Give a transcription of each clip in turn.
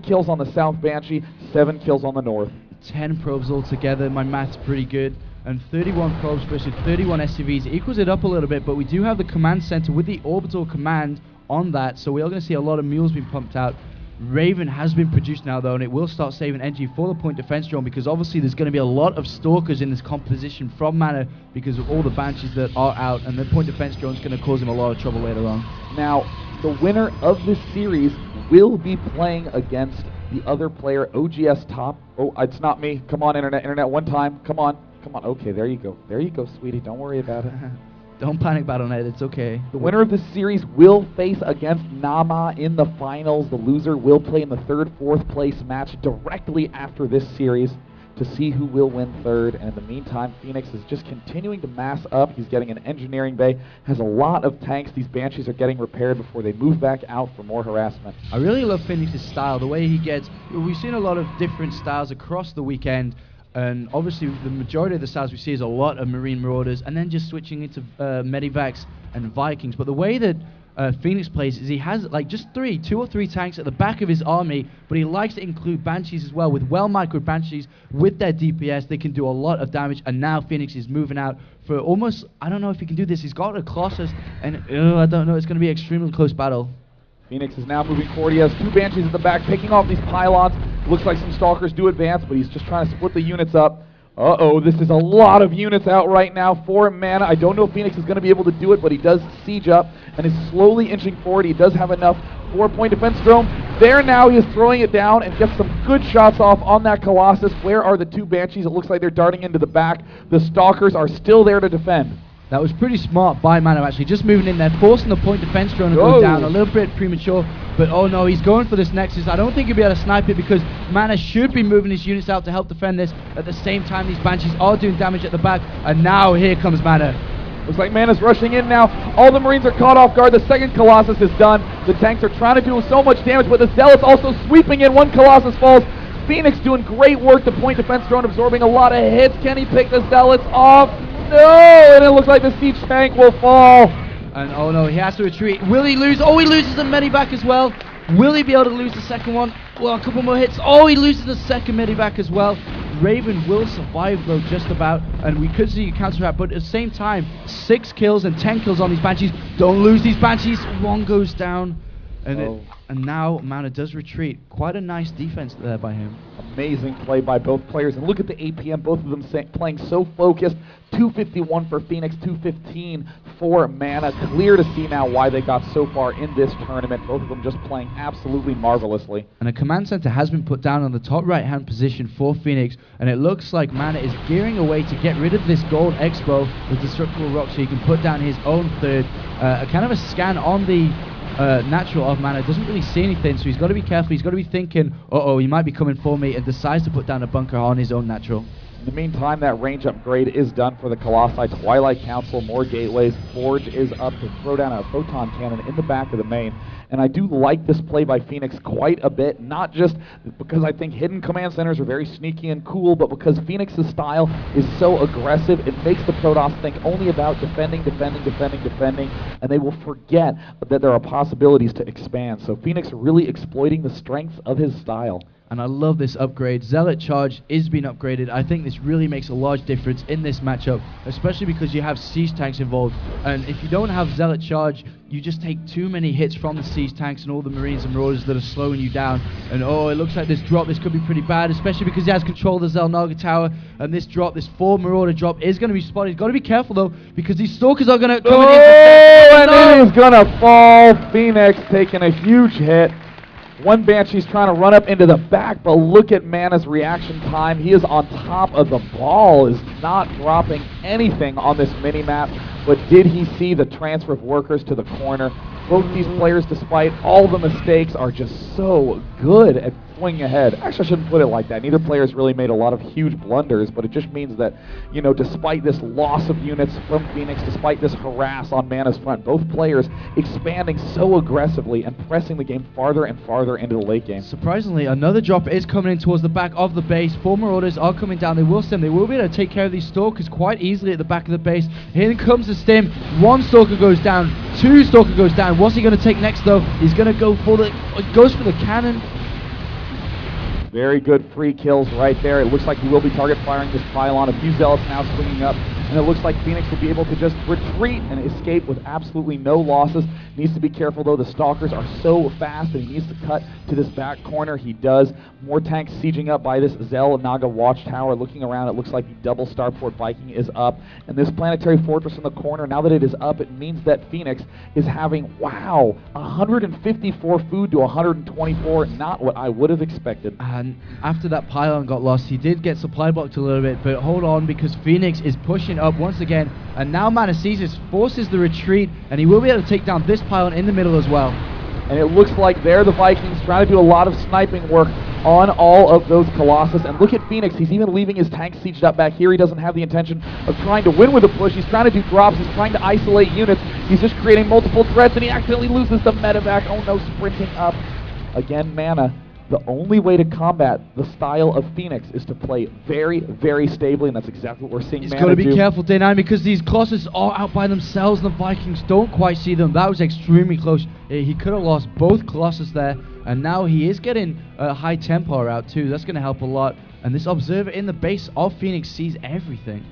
kills on the South Banshee, 7 kills on the North. 10 probes altogether, my math's pretty good, and 31 probes versus 31 SCVs equals it up a little bit, but we do have the command center with the orbital command on that, so we are going to see a lot of mules being pumped out. Raven has been produced now though, and it will start saving energy for the point defense drone, because obviously there's going to be a lot of stalkers in this composition from Mana because of all the banshees that are out, and the point defense drone is going to cause him a lot of trouble later on. Now, the winner of this series will be playing against the other player, OGS top. Oh, it's not me. Come on, internet, one time. Come on. Okay, there you go. There you go, sweetie. Don't worry about it. Don't panic, Battle.net. It's okay. The winner of this series will face against Nama in the finals. The loser will play in the third, fourth place match directly after this series to see who will win third. And in the meantime, Fenix is just continuing to mass up. He's getting an engineering bay, has a lot of tanks. These Banshees are getting repaired before they move back out for more harassment. I really love Fenix's style, the way he gets... We've seen a lot of different styles across the weekend, and obviously the majority of the styles we see is a lot of Marine Marauders, and then just switching into Medivacs and Vikings. But the way that Fenix plays is he has like just 2 or 3 tanks at the back of his army, but he likes to include Banshees as well. With well-microed Banshees, with their DPS, they can do a lot of damage, and now Fenix is moving out for almost, I don't know if he can do this, he's got a Colossus, and I don't know, it's going to be an extremely close battle. Phoenix is now moving forward. He has 2 Banshees at the back, picking off these pylons. Looks like some Stalkers do advance, but he's just trying to split the units up. Uh-oh, this is a lot of units out right now for Mana. I don't know if Fenix is going to be able to do it, but he does siege up and is slowly inching forward. He does have enough 4-point defense drone. There now, he is throwing it down and gets some good shots off on that Colossus. Where are the 2 Banshees? It looks like they're darting into the back. The Stalkers are still there to defend. That was pretty smart by Mana, actually, just moving in there, forcing the point defense drone to go down. A little bit premature, but oh no, he's going for this Nexus. I don't think he'll be able to snipe it because Mana should be moving his units out to help defend this. At the same time, these Banshees are doing damage at the back, and now here comes Mana. Looks like Mana's rushing in now. All the Marines are caught off guard. The second Colossus is done. The tanks are trying to do so much damage, but the Zealots also sweeping in. 1 Colossus falls. Phoenix doing great work. The point defense drone absorbing a lot of hits. Can he pick the Zealots off? No! And it looks like the siege tank will fall. And oh no, he has to retreat. Will he lose? Oh, he loses the medivac as well. Will he be able to lose the second one? Well, a couple more hits. Oh, he loses the second medivac as well. Raven will survive though, just about, and we could see a counter-attack, but at the same time, 6 kills and 10 kills on these Banshees. Don't lose these Banshees. 1 goes down, and and now Mana does retreat. Quite a nice defense there by him. Amazing play by both players, and look at the APM, both of them playing so focused. 251 for Fenix, 215 for Mana. Clear to see now why they got so far in this tournament. Both of them just playing absolutely marvelously. And a command center has been put down on the top right-hand position for Fenix, and it looks like Mana is gearing away to get rid of this gold expo with destructible rock so he can put down his own third. A kind of a scan on the natural of Mana, doesn't really see anything, so he's got to be careful. He's got to be thinking, uh-oh, he might be coming for me, and decides to put down a bunker on his own natural. In the meantime, that range upgrade is done for the Colossi. Twilight Council, more gateways. Forge is up to throw down a photon cannon in the back of the main. And I do like this play by Fenix quite a bit, not just because I think hidden command centers are very sneaky and cool, but because Fenix's style is so aggressive, it makes the Protoss think only about defending, and they will forget that there are possibilities to expand. So Fenix really exploiting the strengths of his style. And I love this upgrade. Zealot Charge is being upgraded. I think this really makes a large difference in this matchup, especially because you have siege tanks involved. And if you don't have Zealot Charge, you just take too many hits from the siege tanks and all the Marines and Marauders that are slowing you down. And oh, it looks like this drop, this could be pretty bad, especially because he has control of the Zelnaga Tower. And this drop, this 4 Marauder drop is going to be spotted. He's got to be careful though, because these Stalkers are going to come in. And it is going to fall. Fenix taking a huge hit. 1 Banshee's trying to run up into the back, but look at Mana's reaction time. He is on top of the ball, is not dropping anything on this mini-map. But did he see the transfer of workers to the corner? Both these players, despite all the mistakes, are just so good at swinging ahead. Actually, I shouldn't put it like that. Neither player's really made a lot of huge blunders, but it just means that, you know, despite this loss of units from Fenix, despite this harass on Mana's front, both players expanding so aggressively and pressing the game farther and farther into the late game. Surprisingly, another drop is coming in towards the back of the base. 4 Marauders are coming down. They will stem. They will be able to take care of these Stalkers quite easily at the back of the base. Here comes the stem. 1 Stalker goes down. 2 Stalker goes down. What's he going to take next, though? He's going to go for the... goes for the cannon. Very good free kills right there. It looks like he will be target firing this pylon. A few Zealots now swinging up, and it looks like Fenix will be able to just retreat and escape with absolutely no losses. Needs to be careful though, the Stalkers are so fast that he needs to cut to this back corner. He does. More tanks sieging up by this Zell Naga watchtower. Looking around, it looks like the double Starport Viking is up, and this planetary fortress in the corner, now that it is up, it means that Fenix is having, wow, 154 food to 124, not what I would have expected. And after that pylon got lost, he did get supply blocked a little bit, but hold on, because Fenix is pushing up once again, and now Mana seizes, forces the retreat, and he will be able to take down this pylon in the middle as well. And it looks like they're the Vikings trying to do a lot of sniping work on all of those Colossus. And look at Fenix, he's even leaving his tanks sieged up back here. He doesn't have the intention of trying to win with a push. He's trying to do drops, he's trying to isolate units. He's just creating multiple threats, and he accidentally loses the medevac. Oh no, sprinting up. Again, Mana. The only way to combat the style of Fenix is to play very, very stably, and that's exactly what we're seeing Mana do. He's got to be careful, Day9, because these Colossus are out by themselves, and the Vikings don't quite see them. That was extremely close. He could have lost both Colossus there, and now he is getting high tempo out too. That's going to help a lot. And this observer in the base of Fenix sees everything.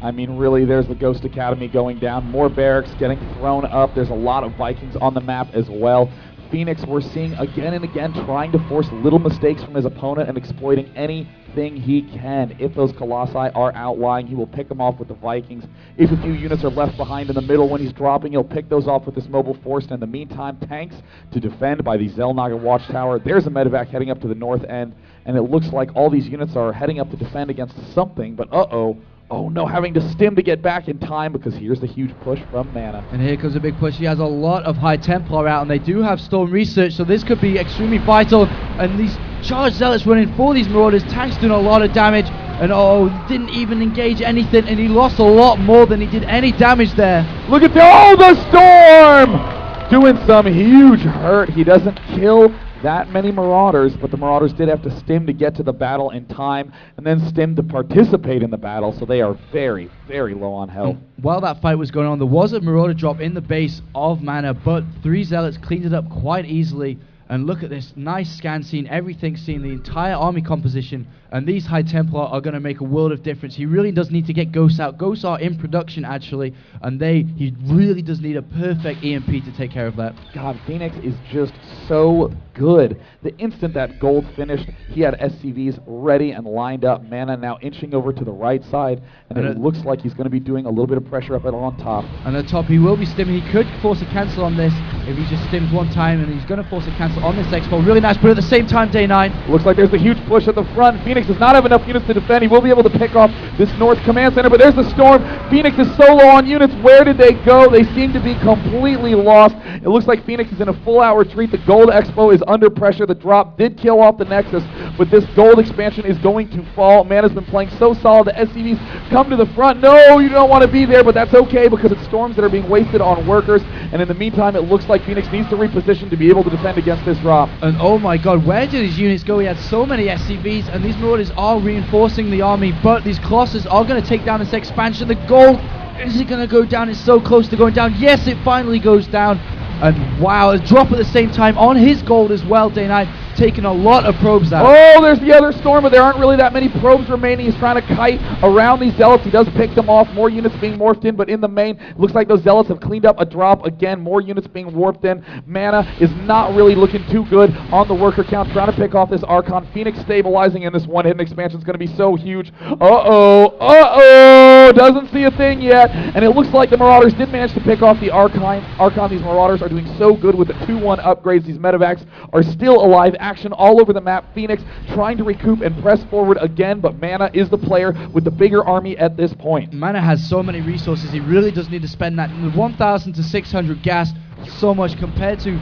I mean, really, there's the Ghost Academy going down. More barracks getting thrown up. There's a lot of Vikings on the map as well. Fenix, we're seeing again and again trying to force little mistakes from his opponent and exploiting anything he can. If those Colossi are outlying, he will pick them off with the Vikings. If a few units are left behind in the middle when he's dropping, he'll pick those off with this mobile force. And in the meantime, tanks to defend by the Zelnaga watchtower. There's a medevac heading up to the north end, and it looks like all these units are heading up to defend against something, but uh-oh. Oh no, having to stim to get back in time, because here's the huge push from Mana. And here comes a big push. He has a lot of high Templar out, and they do have Storm Research, so this could be extremely vital. And these charged Zealots running for these Marauders, tanks doing a lot of damage, and didn't even engage anything, and he lost a lot more than he did any damage there. Look at the Storm! Doing some huge hurt. He doesn't kill that many Marauders, but the Marauders did have to stim to get to the battle in time, and then stim to participate in the battle, so they are very, very low on health. While that fight was going on, there was a Marauder drop in the base of Mana, but 3 Zealots cleaned it up quite easily. And look at this nice scan scene, everything seen, the entire army composition, and these High Templar are going to make a world of difference. He really does need to get Ghosts out. Ghosts are in production, actually, and he really does need a perfect EMP to take care of that. God, Fenix is just so good. The instant that gold finished, he had SCVs ready and lined up. Mana now inching over to the right side, and it looks like he's going to be doing a little bit of pressure up on top. And at top, he will be stimming. He could force a cancel on this if he just stims one time, and he's going to force a cancel on this Expo. Really nice, but at the same time, Day9. Looks like there's a huge push at the front. Fenix does not have enough units to defend. He will be able to pick off this north command center, but there's the Storm. Fenix is so low on units. Where did they go? They seem to be completely lost. It looks like Fenix is in a full-out retreat. The gold Expo is under pressure. The drop did kill off the Nexus, but this gold expansion is going to fall. Mana's been playing so solid. The SCVs come to the front. No, you don't want to be there, but that's okay because it's Storms that are being wasted on workers. And in the meantime, it looks like Fenix needs to reposition to be able to defend against this drop. And oh my god, where did these units go? He had so many SCVs, and these Marauders are reinforcing the army, but these Colossus are going to take down this expansion. The gold, is it going to go down? It's so close to going down. Yes, it finally goes down. And wow, a drop at the same time on his gold as well, Day9, taking a lot of probes out. Oh, there's the other Storm, but there aren't really that many probes remaining. He's trying to kite around these Zealots. He does pick them off. More units being morphed in, but in the main, looks like those Zealots have cleaned up a drop. Again, more units being warped in. Mana is not really looking too good on the worker count. Trying to pick off this Archon. Phoenix stabilizing, and this one-hidden expansion is going to be so huge. Uh-oh. Doesn't see a thing yet. And it looks like the Marauders did manage to pick off the Archon. These Marauders are doing so good with the 2-1 upgrades. These medevacs are still alive. Action all over the map. Phoenix trying to recoup and press forward again, but Mana is the player with the bigger army at this point. Mana has so many resources. He really does need to spend that 1,000 to 600 gas. So much compared to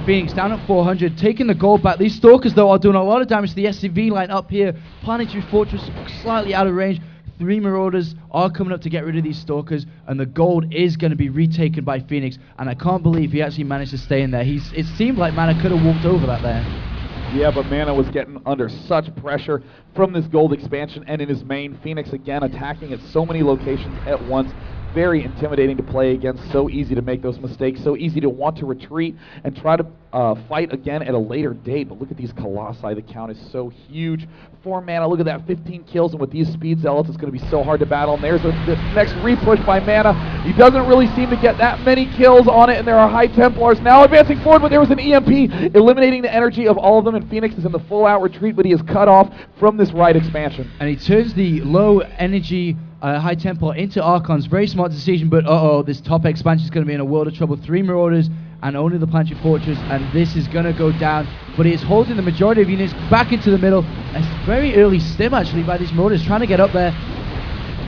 Phoenix down at 400, taking the gold back. These Stalkers, though, are doing a lot of damage to the SCV line up here. Planetary Fortress slightly out of range. 3 Marauders are coming up to get rid of these Stalkers, and the gold is going to be retaken by Phoenix, and I can't believe he actually managed to stay in there. It seemed like Mana could have walked over that there. Yeah, but Mana was getting under such pressure from this gold expansion, and in his main, Phoenix again attacking at so many locations at once. Very intimidating to play against, so easy to make those mistakes, so easy to want to retreat and try to fight again at a later date, but look at these Colossi. The count is so huge. 4 mana, look at that, 15 kills, and with these speed zealots, it's going to be so hard to battle. And there's the next repush by Mana. He doesn't really seem to get that many kills on it, and there are High Templars now advancing forward, but there was an EMP eliminating the energy of all of them, and Fenix is in the full-out retreat, but he is cut off from this right expansion. And he turns the low energy High Templar into Archons. Very smart decision, but this top expansion is going to be in a world of trouble. 3 Marauders and only the Planetary Fortress, and this is going to go down. But he is holding the majority of units back into the middle. It's very early stim, actually, by these Marauders trying to get up there.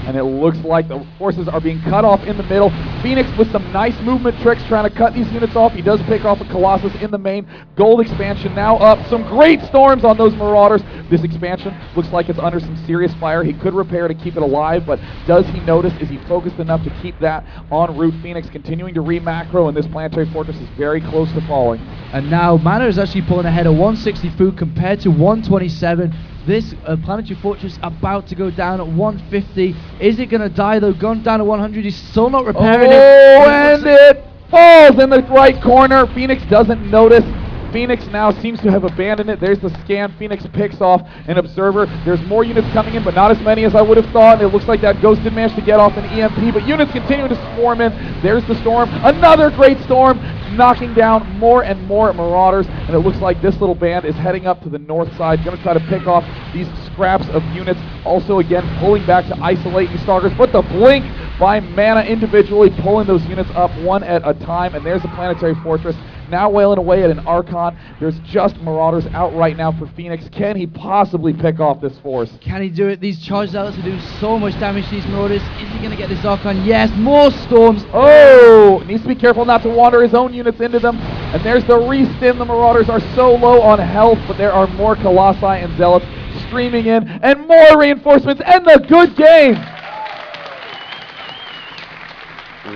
And it looks like the forces are being cut off in the middle. Fenix with some nice movement tricks trying to cut these units off. He does pick off a Colossus in the main. Gold expansion now up. Some great storms on those Marauders. This expansion looks like it's under some serious fire. He could repair to keep it alive, but does he notice? Is he focused enough to keep that en route? Fenix continuing to re-macro, and this Planetary Fortress is very close to falling. And now Mana is actually pulling ahead of 160 food compared to 127. This Planetary Fortress about to go down at 150. Is it going to die though? Gone down to 100. He's still not repairing it. Oh, and it falls in the right corner. Fenix doesn't notice. Fenix now seems to have abandoned it. There's the scan. Fenix picks off an Observer. There's more units coming in, but not as many as I would have thought. It looks like that Ghost did manage to get off an EMP, but units continue to swarm in. There's the storm. Another great storm, knocking down more and more Marauders, and it looks like this little band is heading up to the north side, going to try to pick off these scraps of units. Also, again, pulling back to isolate these starters, but the blink by Mana individually pulling those units up one at a time, and there's the Planetary Fortress now wailing away at an Archon. There's just Marauders out right now for Fenix. Can he possibly pick off this force? Can he do it? These charge zealots are doing so much damage to these Marauders. Is he going to get this Archon? Yes, more storms. Oh, needs to be careful not to wander his own units into them. And there's the restim. The Marauders are so low on health, but there are more Colossi and Zealots streaming in, and more reinforcements, and the good game.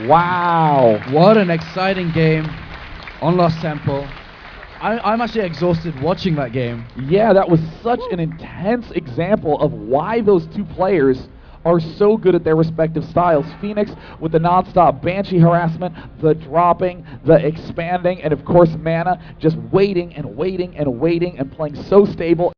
Wow. What an exciting game on Lost Temple. I'm actually exhausted watching that game. Yeah, that was such an intense example of why those two players are so good at their respective styles. Fenix with the non-stop Banshee harassment, the dropping, the expanding, and of course Mana just waiting and waiting and waiting and playing so stable.